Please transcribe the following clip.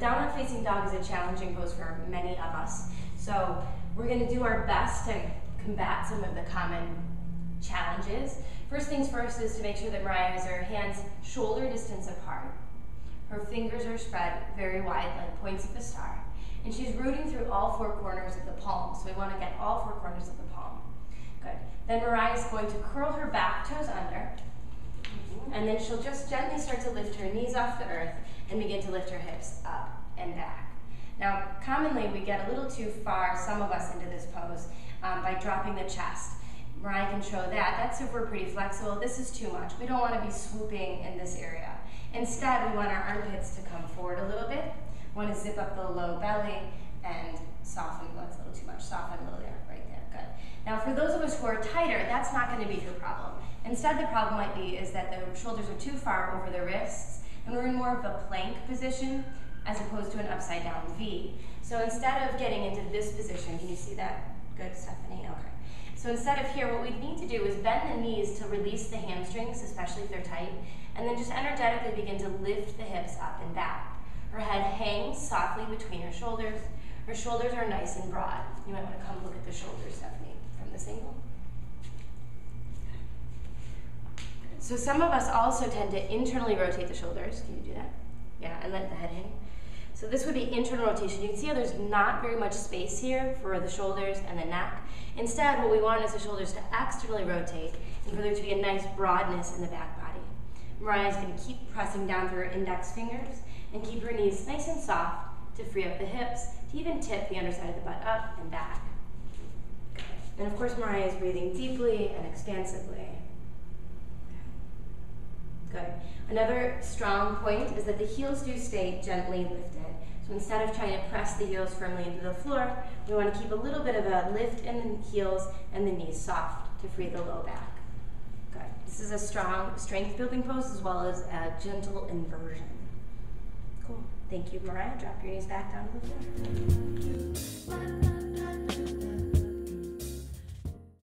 downward facing dog is a challenging pose for many of us. So we're going to do our best to combat some of the common challenges. First things first is to make sure that Mariah has her hands shoulder distance apart. Her fingers are spread very wide like points of a star. And she's rooting through all four corners of the palm. So we want to get all four corners of the palm. Good. Then Mariah is going to curl her back toes under. And then she'll just gently start to lift her knees off the earth and begin to lift her hips up and back. Now, commonly we get a little too far, some of us, into this pose by dropping the chest. Mariah can show that. That's if we're pretty flexible. This is too much. We don't want to be swooping in this area. Instead, we want our armpits to come forward a little bit. We want to zip up the low belly and soften. Well, that's a little too much. Soften a little there, right there. Good. Now, for those of us who are tighter, that's not going to be your problem. Instead, the problem might be is that the shoulders are too far over the wrists, and we're in more of a plank position as opposed to an upside down V. So instead of getting into this position, can you see that? Good, Stephanie? Okay. So instead of here, what we need to do is bend the knees to release the hamstrings, especially if they're tight, and then just energetically begin to lift the hips up and back. Her head hangs softly between her shoulders. Her shoulders are nice and broad. You might want to come look at the shoulders, Stephanie, from this angle. So some of us also tend to internally rotate the shoulders. Can you do that? Yeah, and let the head hang. So this would be internal rotation. You can see how there's not very much space here for the shoulders and the neck. Instead, what we want is the shoulders to externally rotate and for there to be a nice broadness in the back body. Mariah's going to keep pressing down through her index fingers and keep her knees nice and soft to free up the hips, to even tip the underside of the butt up and back. Okay. And of course, Mariah is breathing deeply and expansively. Good. Another strong point is that the heels do stay gently lifted. So instead of trying to press the heels firmly into the floor, we want to keep a little bit of a lift in the heels and the knees soft to free the low back. Good. This is a strong strength building pose as well as a gentle inversion. Cool. Thank you, Mariah. Drop your knees back down to the floor.